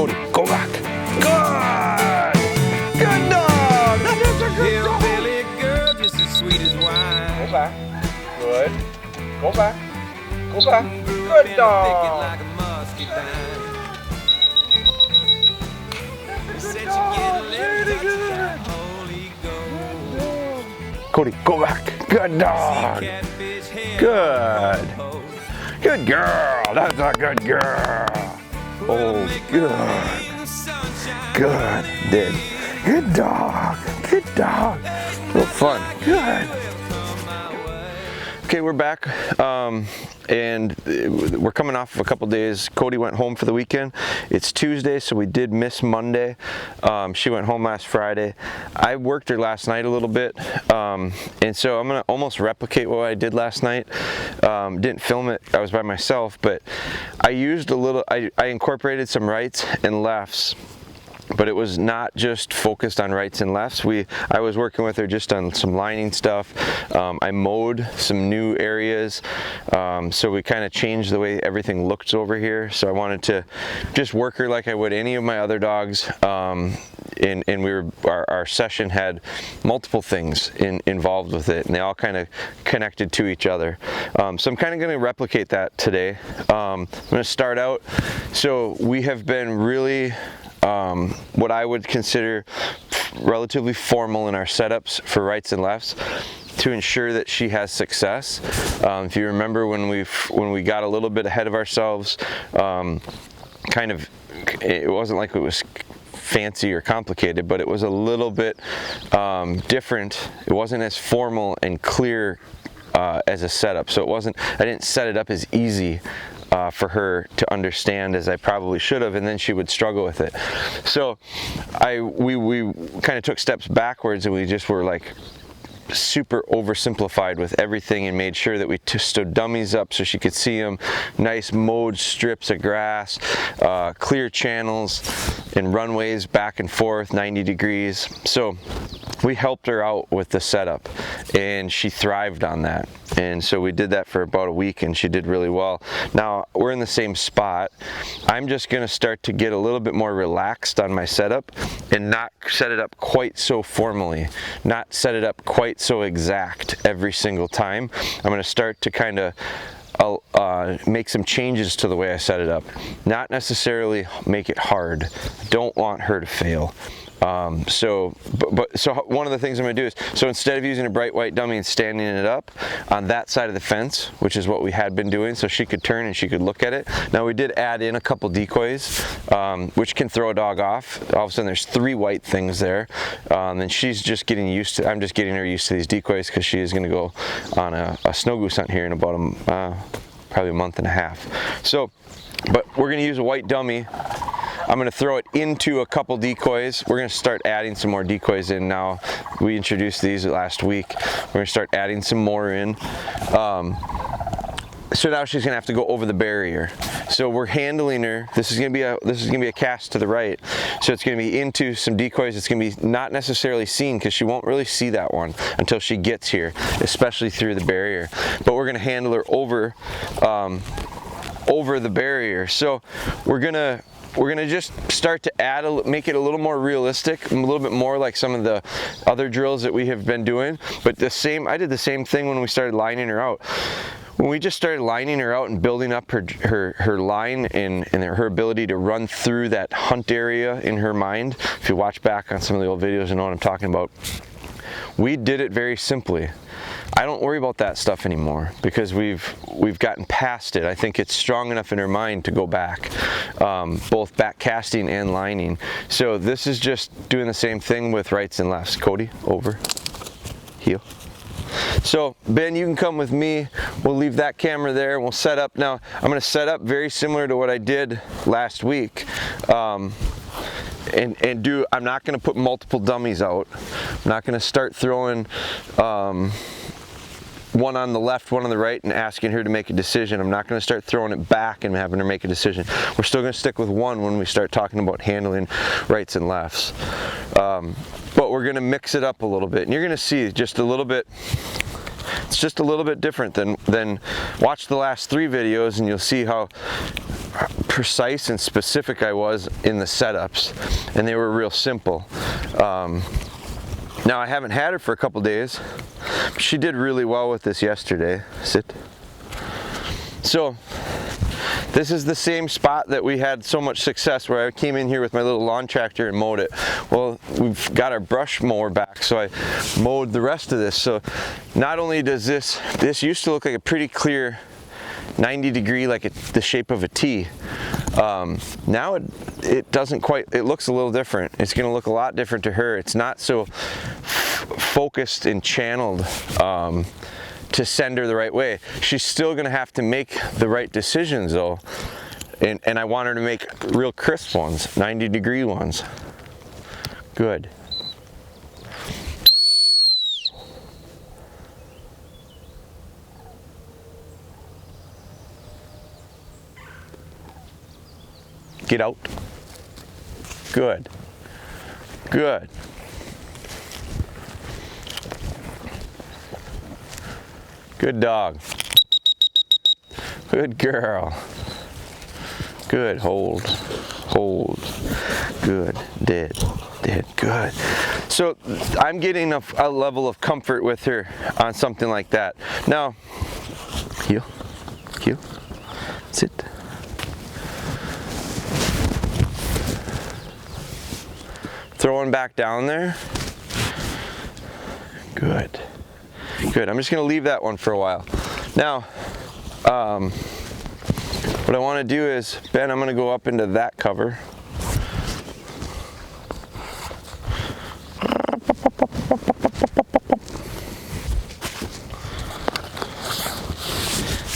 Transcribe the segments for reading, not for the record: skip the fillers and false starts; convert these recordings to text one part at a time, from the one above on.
Cody, go back. Good! Good dog! That's a good dog! Hillbilly girl, just as sweet as wine. Go back. Good. Go back. Go back. Good dog! Like a muscadine. Good dog! Very good! Cody, go back. Good dog! Good! Good girl! That's a good girl! Oh, good! Good, did. Good dog! Good dog! Real fun. Good! Okay, we're back, and we're coming off of a couple days. Cody went home for the weekend. It's Tuesday, so we did miss Monday. She went home last Friday. I worked her last night a little bit, and so I'm gonna almost replicate what I did last night. Didn't film it, I was by myself, but I used a little, I incorporated some rights and lefts. But it was not just focused on rights and lefts. I was working with her just on some lining stuff. I mowed some new areas, so we kind of changed the way everything looks over here. So I wanted to just work her like I would any of my other dogs. And our session had multiple things involved with it, and they all kind of connected to each other. So I'm kind of going to replicate that today. I'm going to start out. So we have been really what I would consider relatively formal in our setups for rights and lefts to ensure that she has success. If you remember when we got a little bit ahead of ourselves, it wasn't like it was fancy or complicated, but it was a little bit different. It wasn't as formal and clear as a setup, so I didn't set it up as easy for her to understand as I probably should have, and then she would struggle with it. So we kind of took steps backwards, and we just were like super oversimplified with everything and made sure that we stood dummies up so she could see them, nice mowed strips of grass, clear channels and runways back and forth 90 degrees. So we helped her out with the setup, and she thrived on that. And so we did that for about a week, and she did really well. Now we're in the same spot. I'm just going to start to get a little bit more relaxed on my setup and not set it up quite so formally, not set it up quite so exact every single time. I'm going to start to kind of make some changes to the way I set it up. Not necessarily make it hard. Don't want her to fail. So one of the things I'm going to do is, so instead of using a bright white dummy and standing it up on that side of the fence, which is what we had been doing, so she could turn and she could look at it. Now we did add in a couple decoys, which can throw a dog off. All of a sudden there's 3 white things there, and she's just getting used to, I'm just getting her used to these decoys because she is going to go on a snow goose hunt here in about probably a month and a half. So, but we're going to use a white dummy. I'm going to throw it into a couple decoys. We're going to start adding some more decoys in now. We introduced these last week. We're going to start adding some more in. So now she's going to have to go over the barrier. So we're handling her. This is going to be a cast to the right. So it's going to be into some decoys. It's going to be not necessarily seen because she won't really see that one until she gets here, especially through the barrier. But we're going to handle her over the barrier. So we're gonna just start to make it a little more realistic, a little bit more like some of the other drills that we have been doing. But I did the same thing when we started lining her out. When we just started lining her out and building up her line and her ability to run through that hunt area in her mind, if you watch back on some of the old videos, you know what I'm talking about. We did it very simply. I don't worry about that stuff anymore because we've gotten past it. I think it's strong enough in her mind to go back, both back casting and lining. So this is just doing the same thing with rights and lefts. Cody, over, heel. So Ben, you can come with me. We'll leave that camera there and we'll set up. Now I'm going to set up very similar to what I did last week. I'm not going to put multiple dummies out. I'm not going to start throwing one on the left, one on the right, and asking her to make a decision. I'm not going to start throwing it back and having her make a decision. We're still going to stick with one when we start talking about handling rights and lefts. But we're going to mix it up a little bit, and you're going to see just a little bit. It's just a little bit different than watch the last 3 videos, and you'll see how precise and specific I was in the setups, and they were real simple. Now I haven't had her for a couple days. She did really well with this yesterday. Sit. So this is the same spot that we had so much success, where I came in here with my little lawn tractor and mowed it. Well, we've got our brush mower back, so I mowed the rest of this. So not only does this used to look like a pretty clear 90 degree, like the shape of a T. Now it doesn't quite, it looks a little different. It's going to look a lot different to her. It's not so focused and channeled to send her the right way. She's still going to have to make the right decisions though, and I want her to make real crisp ones, 90 degree ones. Good. Get out. Good. Good. Good dog. Good girl. Good. Hold. Hold. Good. Did. Good. So I'm getting a level of comfort with her on something like that. Now, heel. Sit. Throwing back down there. Good. Good. I'm just going to leave that one for a while. Now, what I want to do is, Ben, I'm going to go up into that cover.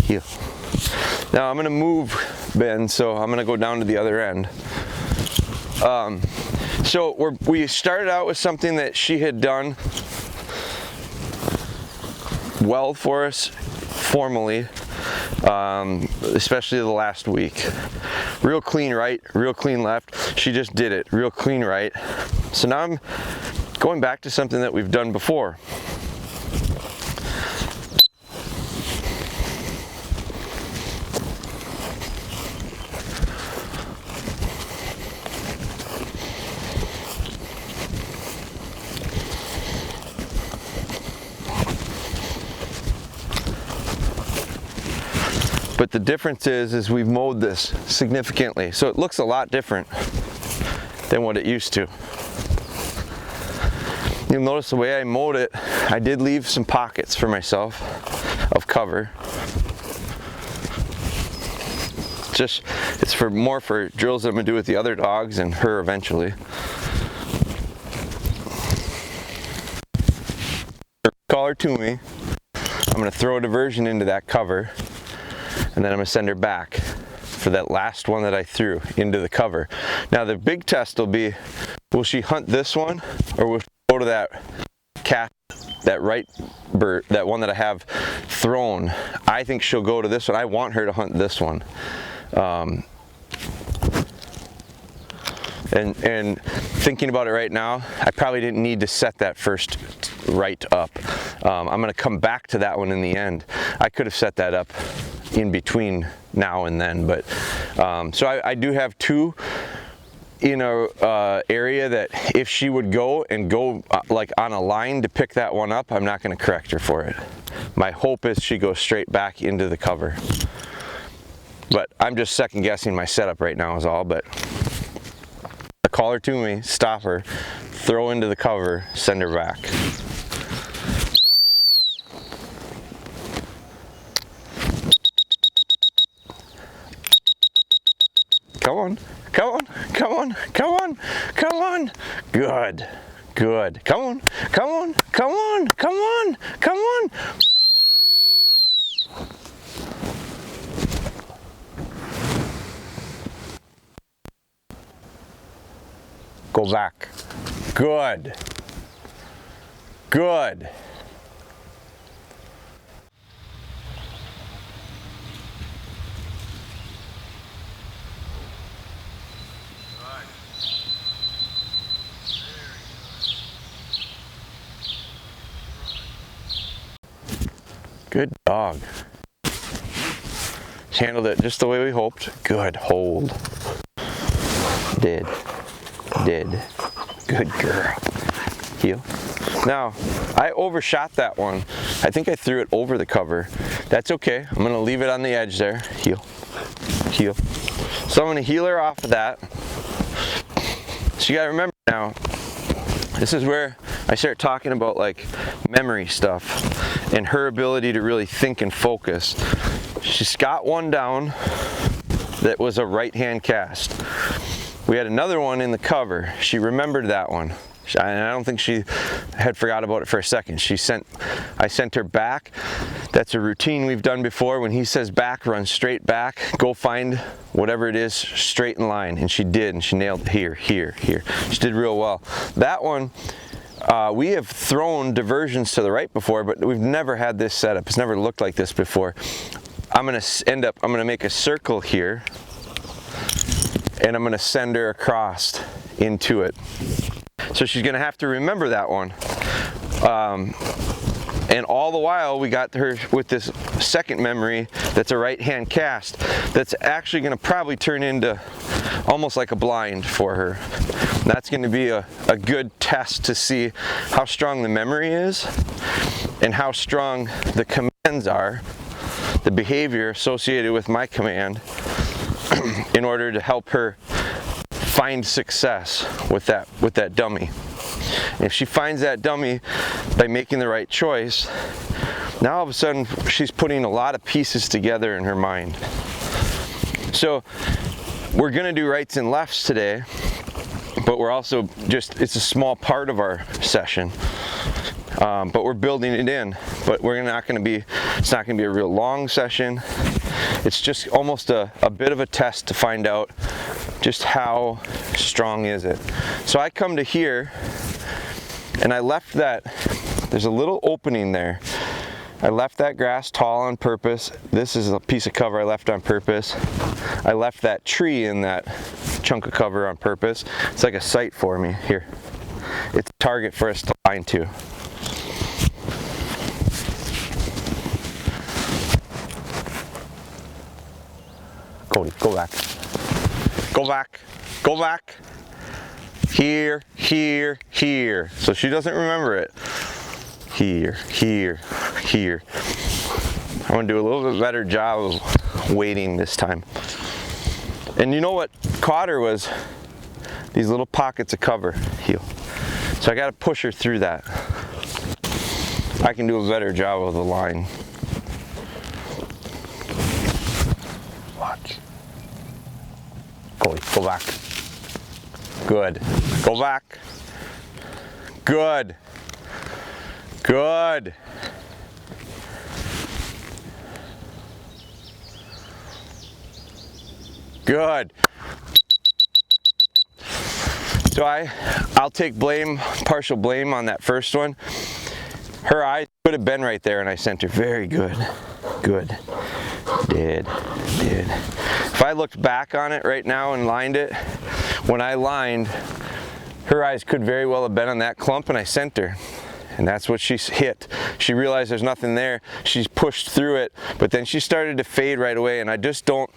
Heel. Now I'm going to move Ben, so I'm going to go down to the other end. So we started out with something that she had done well for us formally, especially the last week. Real clean right, real clean left. She just did it, real clean right. So now I'm going back to something that we've done before. But the difference is we've mowed this significantly. So it looks a lot different than what it used to. You'll notice the way I mowed it, I did leave some pockets for myself of cover. It's more for drills that I'm gonna do with the other dogs and her eventually. Call her to me. I'm gonna throw a diversion into that cover, and then I'm gonna send her back for that last one that I threw into the cover. Now the big test will be, will she hunt this one, or will she go to that cat, that right bird, that one that I have thrown? I think she'll go to this one. I want her to hunt this one. And thinking about it right now, I probably didn't need to set that first right up. I'm gonna come back to that one in the end. I could have set that up in between now and then, but so I do have two in a area that if she would go like on a line to pick that one up, I'm not going to correct her for it. My hope is she goes straight back into the cover, but I'm just second guessing my setup right now is all. But call her to me, stop her, throw into the cover, send her back. Come on, come on, come on, come on, come on. Good, good. Come on, come on, come on, come on, come on. Go back. Good. Good. Good dog. She handled it just the way we hoped. Good, hold. Did. Good girl. Heel. Now, I overshot that one. I think I threw it over the cover. That's okay. I'm gonna leave it on the edge there. Heel. So I'm gonna heel her off of that. So you gotta remember now, this is where I start talking about like memory stuff and her ability to really think and focus. She's got one down that was a right hand cast. We had another one in the cover. She remembered that one. And I don't think she had forgot about it for a second. I sent her back. That's a routine we've done before. When he says back, run straight back. Go find whatever it is straight in line. And she did, and she nailed it here. She did real well. That one, we have thrown diversions to the right before, but we've never had this setup. It's never looked like this before. I'm gonna make a circle here, and I'm gonna send her across into it. So she's gonna have to remember that one. And all the while we got her with this second memory that's a right hand cast that's actually gonna probably turn into almost like a blind for her. That's gonna be a good test to see how strong the memory is and how strong the commands are, the behavior associated with my command, in order to help her find success with that dummy. And if she finds that dummy by making the right choice, now all of a sudden she's putting a lot of pieces together in her mind. So we're gonna do rights and lefts today, but we're also it's a small part of our session. But we're building it in. But it's not gonna be a real long session. It's just almost a bit of a test to find out just how strong is it. So I come to here, and I left there's a little opening there. I left that grass tall on purpose. This is a piece of cover I left on purpose. I left that tree in that chunk of cover on purpose. It's like a sight for me here. It's a target for us to line to. Cody, go back. Go back. Go back. Here. So she doesn't remember it. Here. I'm gonna do a little bit better job of waiting this time. And you know what caught her was these little pockets of cover. Heel. So I gotta push her through that. I can do a better job of the line. Watch. Cody, go back. Good. Go back. Good. Good. Good. So I'll take partial blame on that first one. Her eyes could have been right there and I sent her. Very good. Good. Did. If I looked back on it right now and lined it, when I lined, her eyes could very well have been on that clump and I sent her. And that's what she hit. She realized there's nothing there. She's pushed through it, but then she started to fade right away, and I just don't,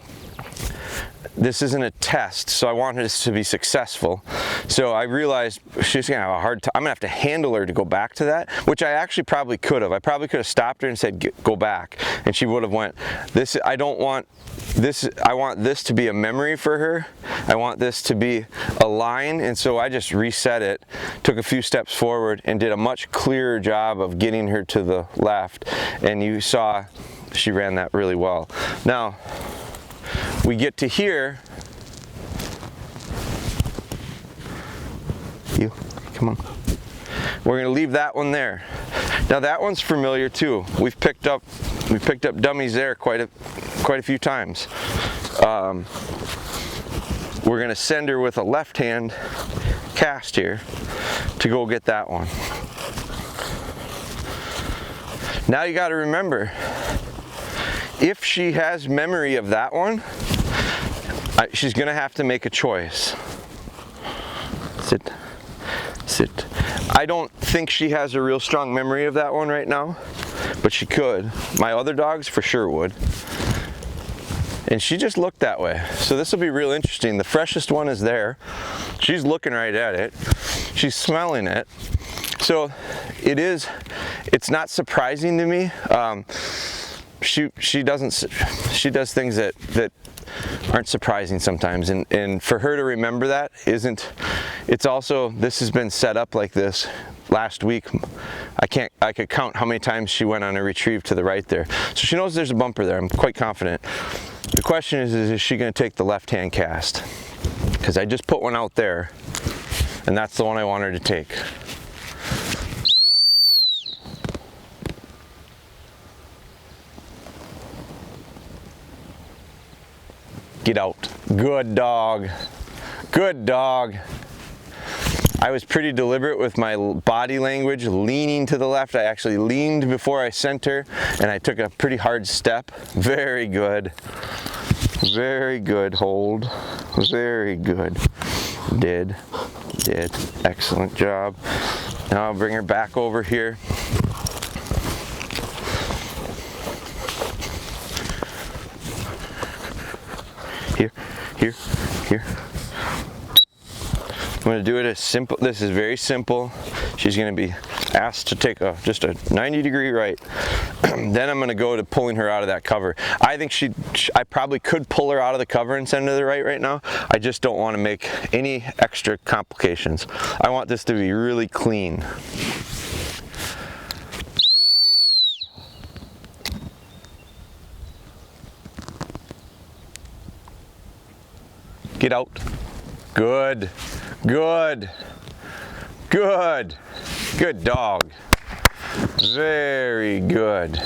this isn't a test, so I wanted this to be successful. So I realized she's gonna have a hard time. I'm gonna have to handle her to go back to that, which I actually probably could have. I probably could have stopped her and said, go back. And she would have went, I want this to be a memory for her. I want this to be a line. And so I just reset it, took a few steps forward and did a much clearer job of getting her to the left. And you saw she ran that really well. Now, we get to here. You, come on. We're gonna leave that one there. Now that one's familiar too. We picked up dummies there quite a few times. We're gonna send her with a left hand cast here to go get that one. Now you got to remember, if she has memory of that one, she's gonna have to make a choice. Sit. I don't think she has a real strong memory of that one right now, but she could. My other dogs for sure would. And she just looked that way. So this will be real interesting. The freshest one is there. She's looking right at it. She's smelling it. So it's not surprising to me. She does things that aren't surprising sometimes, and for her to remember that it's also, this has been set up like this. Last week, I could count how many times she went on a retrieve to the right there. So she knows there's a bumper there. I'm quite confident. The question is she going to take the left-hand cast? Because I just put one out there, and that's the one I want her to take. Get out. Good dog. Good dog. I was pretty deliberate with my body language, leaning to the left. I actually leaned before I sent her, and I took a pretty hard step. Very good. Very good hold. Very good. Did. Excellent job. Now I'll bring her back over here. Here. I'm going to do it as simple. This is very simple. She's going to be asked to take just a 90-degree right. Then I'm going to go to pulling her out of that cover. I think I probably could pull her out of the cover and send her to the right now. I just don't want to make any extra complications. I want this to be really clean. Get out. Good. Good dog. Very good.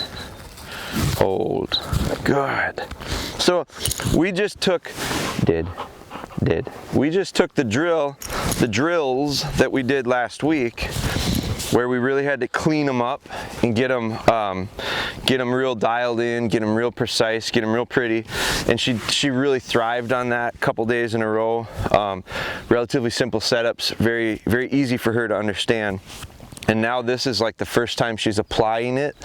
Hold. Good. So we just took we just took the drills that we did last week, where we really had to clean them up and get them real dialed in, get them real precise, get them real pretty. And she really thrived on that a couple days in a row. Relatively simple setups, very, very easy for her to understand. And now this is like the first time she's applying it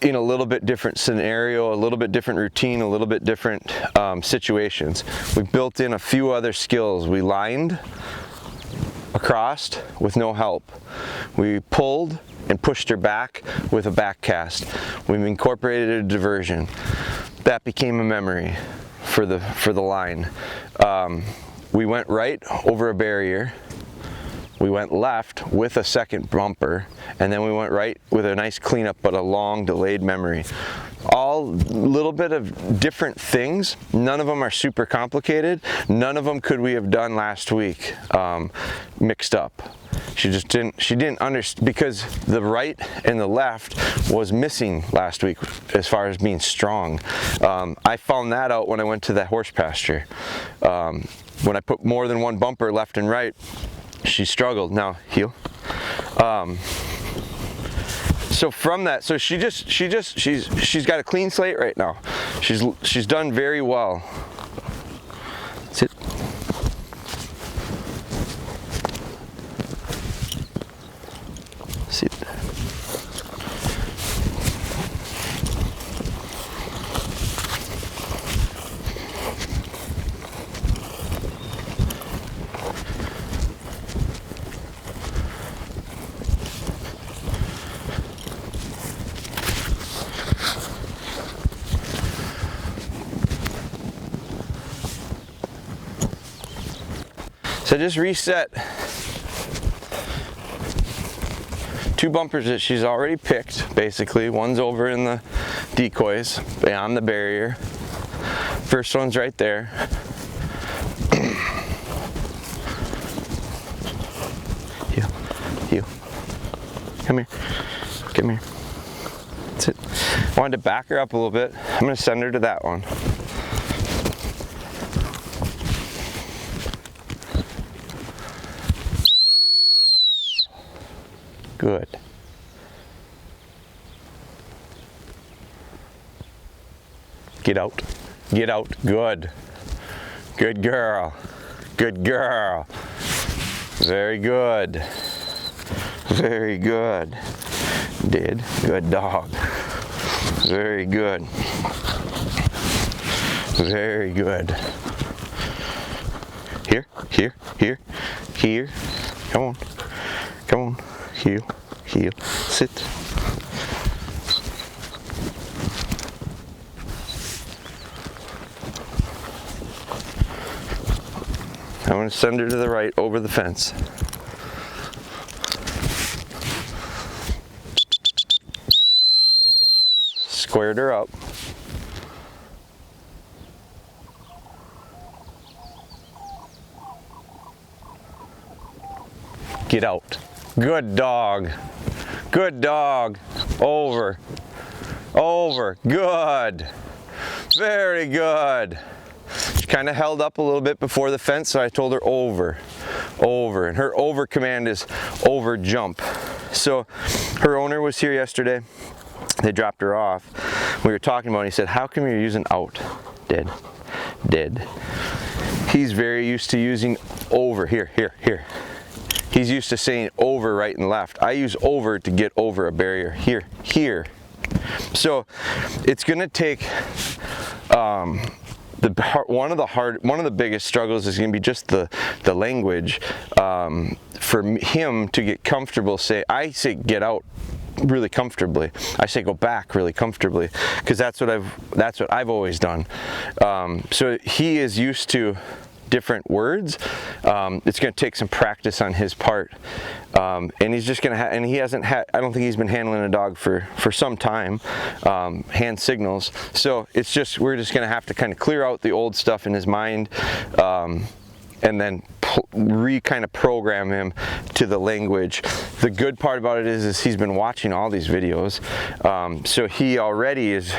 in a little bit different scenario, a little bit different routine, a little bit different situations. We built in a few other skills. We lined across with no help. We pulled and pushed her back with a back cast. We've incorporated a diversion. That became a memory for the line. We went right over a barrier. We went left with a second bumper, and then we went right with a nice cleanup, but a long delayed memory. All little bit of different things. None of them are super complicated. None of them could we have done last week mixed up. She didn't understand, because the right and the left was missing last week as far as being strong. I found that out when I went to that horse pasture. When I put more than one bumper left and right, she struggled. Now heel. So from that, so she's got a clean slate right now. She's done very well. Sit. Sit. So just reset two bumpers that she's already picked, basically. One's over in the decoys, beyond the barrier. First one's right there. Heel. Come here. Come here. That's it. I wanted to back her up a little bit. I'm going to send her to that one. Good. Get out. Get out. Good. Good girl. Good girl. Very good. Very good. Good dog. Very good. Very good. Here, here, here, here. Come on. Come on. Heel, heel. Sit. I'm going to send her to the right over the fence. Squared her up. Get out. Good dog. Good dog. Over. Over. Good. Very good. She kind of held up a little bit before the fence, so I told her over. Over. And her over command is over jump. So her owner was here yesterday. They dropped her off. We were talking about it. He said, how come you're using out? Did. He's very used to using over. Here. He's used to saying over right and left. I use over to get over a barrier. Here. So it's going to take one of the biggest struggles is going to be just the language for him to get comfortable. I say get out really comfortably. I say go back really comfortably because that's what I've always done. So he is used to different words. It's going to take some practice on his part, and he's just going to and he hasn't had, I don't think he's been handling a dog for some time, hand signals. So we're just going to have to kind of clear out the old stuff in his mind, and then kind of program him to the language. The good part about it is he's been watching all these videos, so he already is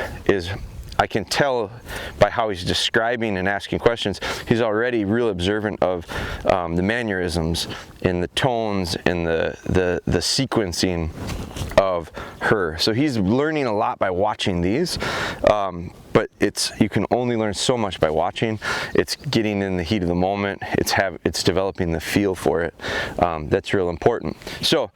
I can tell by how he's describing and asking questions, he's already real observant of the mannerisms and the tones and the sequencing of her. So he's learning a lot by watching these, but you can only learn so much by watching. It's getting in the heat of the moment. It's developing the feel for it. That's real important. So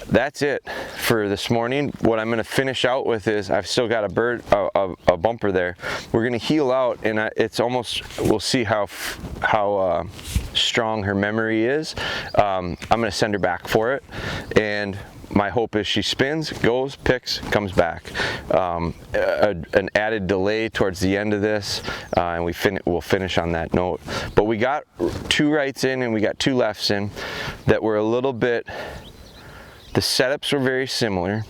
that's it for this morning. What I'm going to finish out with is I've still got a bumper there. We're going to heel out, and it's almost, we'll see how strong her memory is. I'm going to send her back for it, and my hope is she spins, goes, picks, comes back. An added delay towards the end of this, and we'll finish on that note. But we got 2 rights in and we got 2 lefts in that were a little bit, the setups were very similar,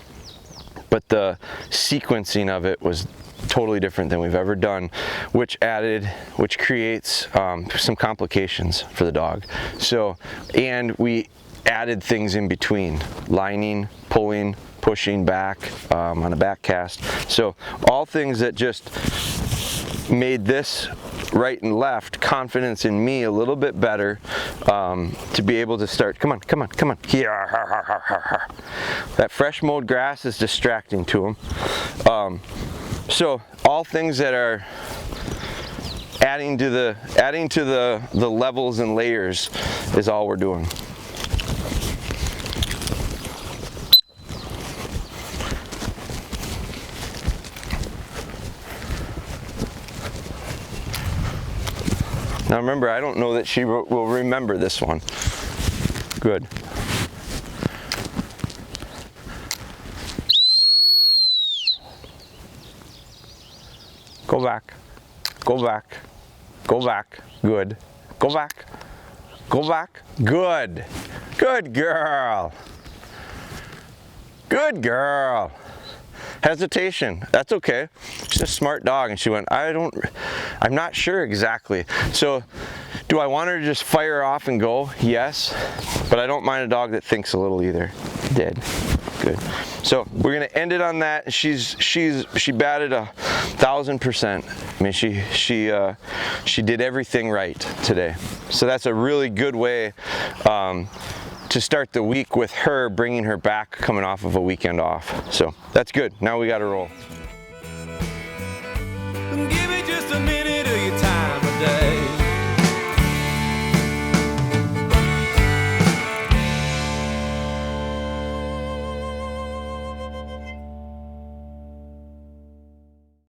but the sequencing of it was totally different than we've ever done, which creates some complications for the dog. So, and we added things in between, lining, pulling, pushing back on a back cast. So all things that just made this right and left confidence in me a little bit better, to be able to start. Come on. Here. That fresh mowed grass is distracting to him. So all things that are adding to the levels and layers is all we're doing. Now remember, I don't know that she will remember this one. Good. Go back. Go back. Go back. Good. Go back. Go back. Good. Good girl. Good girl. Hesitation, that's okay. She's a smart dog, and she went, I'm not sure exactly. So do I want her to just fire off and go? Yes, but I don't mind a dog that thinks a little either. Did. Good. So we're gonna end it on that. She batted 1,000%. I mean, she did everything right today. So that's a really good way to start the week with her, bringing her back coming off of a weekend off. So that's good. Now we got to roll.